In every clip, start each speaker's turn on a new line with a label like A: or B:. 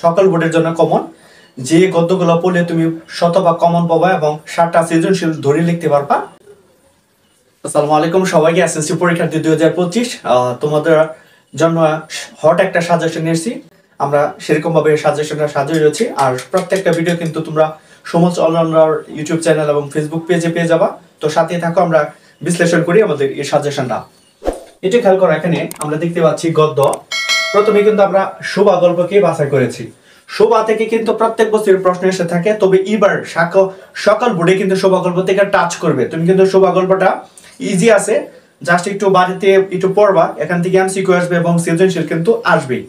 A: সকল বোর্ডের জন্য কমন। যে গদ্যগুলো পড়লে তুমি শতভাগ কমন পাবা এবং 7টা সৃজনশীল ধরে লিখতে পারবা। আসসালামু আলাইকুম সবাইকে, এসএসসি পরীক্ষার্থী 2025 তোমাদের জন্য হট একটা সাজেশন নিয়েছি। আমরা সেরকম ভাবে সাজেশনটা সাজিয়ে রয়েছি। আর প্রত্যেকটা ভিডিও কিন্তু তোমরা সমস্ত অলরাউন্ডার ইউটিউব চ্যানেল এবং ফেসবুক পেজে পেয়ে যাবা। তো সাথে থাকো, আমরা বিশ্লেষণ করি আমাদের এই সাজেশনটা। এটা খেয়াল করো, এখানে আমরা দেখতে পাচ্ছি গদ্য। প্রথমে কিন্তু আমরা শোভা গল্পকে বাছাই করেছি। শোভা থেকে কিন্তু প্রত্যেক বছরের প্রশ্ন এসে থাকে, তবে এবার সকাল বোর্ডে কিন্তু শোভা গল্প থেকে টাচ করবে। তুমি কিন্তু শোভা গল্পটা ইজি আছে, জাস্ট একটু বাড়িতে একটু পড়বা, এখান থেকে এমসিকিউ আসবে এবং সৃজনশীল কিন্তু আসবেই।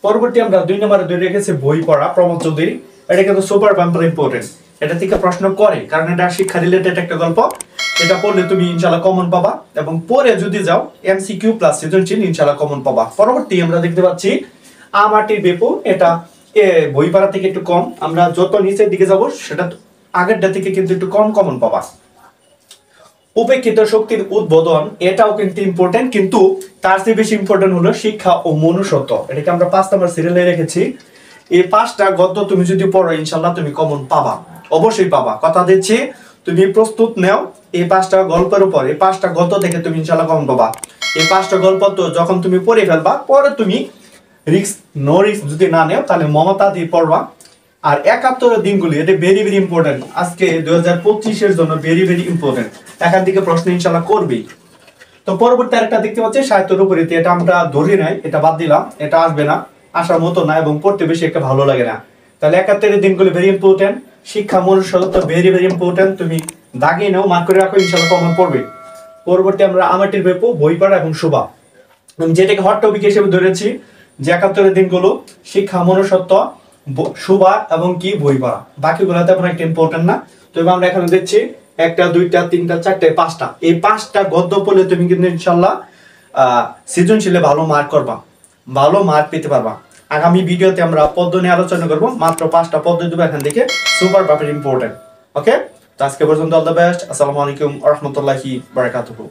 A: পরবর্তী আমরা 2 নম্বরে ধরে রেখেছি বই পড়া, প্রমোদ চৌধুরী। এটা কিন্তু সুপার বাম্পার ইম্পর্টেন্ট। এটা থেকে প্রশ্ন করে, কারণ এটা শিক্ষা রিলেটেড একটা গল্প। এটা পড়লে তুমি ইনশাআল্লাহ কমন পাবা, এবং পরে যদি যাও এমসিকিউ প্লাস সৃজনশীল ইনশাআল্লাহ কমন পাবা। পরবর্তী আমরা দেখতে পাচ্ছি আমাটির বেপু। এটা বই পড়া থেকে একটু কম, আমরা যত নিচের দিকে যাব সেটা আগেরটা থেকে কিন্তু একটু কম কমন পাবা। উপেক্ষিত শক্তির উদ্বোধন, এটাও কিন্তু ইম্পর্টেন্ট, কিন্তু তার চেয়ে বেশি ইম্পর্টেন্ট হলো শিক্ষা ও মনুষ্যত্ব। এটাকে আমরা 5 নম্বর সিরিয়ালে রেখেছি। এই 5টা গদ্য তুমি যদি পড়ো ইনশাআল্লাহ তুমি কমন পাবা, অবশ্যই পাবা, কথা দিচ্ছি। তুমি প্রস্তুত নাও এই 5টা গল্পের উপর, এই 5টা গদ্য থেকে তুমি ইনশাআল্লাহ কমন পাবা। এই 5টা গল্প তো যখন তুমি পড়ে ফেলবা, পরে তুমি নো রিস্ক যদি না নেও তাহলে মমতা দিয়ে পড়বা। আর 71 দিনগুলি, এটা ভেরি ভেরি ইম্পর্টেন্ট। আজকে 2025 জন্য ভেরি ভেরি ইম্পর্টেন্ট। এখান থেকে প্রশ্ন ইনশাআল্লাহ করবেই। তো পরবর্তী আরেকটা দেখতে পাচ্ছি সাহিত্যের উপরে, এটা আমরা ধরি নাই, এটা বাদ দিলাম, এটা আসবে না, আসার মতো না, এবং পড়তে বেশি একটা ভালো লাগে না। তাহলে 71 দিনগুলি ভেরি ইম্পর্টেন্ট। শিক্ষা মনুষ্যত্ব ভেরি ভেরি ইম্পর্টেন্ট। তুমি দাগিয়ে নাও, মার্ক করে রাখো, ইনশাআল্লাহ কমন পড়বে। পরবর্তী আমরা আমাটির বেপু, বই পড়া এবং শোভা, যেটাকে হট টপিক হিসেবে ধরেছি, যে 71 দিনগুলো শিক্ষা মনুষ্যত্ব শোভা এবং কি বই পড়া। বাকিগুলো তেমন একটা ইম্পর্টেন্ট না। তো এবার আমরা এখানে দেখছি 1টা 2টা 3টা 4টা 5টা, এই 5টা গদ্য পড়লে তুমি কিন্তু ইনশাআল্লাহ সৃজনশীলে ভালো মার্ক করবা, ভালো মার্ক পেতে পারবা। আগামী ভিডিওতে আমরা পদ্য নিয়ে আলোচনা করব, মাত্র 5টা পদ্য দেবো এখান থেকে, সুপার ইম্পর্টেন্ট। ওকে, তো আজকে পর্যন্ত অল দ্য বেস্ট। আসসালামু আলাইকুম ওয়া রাহমাতুল্লাহি ওয়া বারাকাতুহু।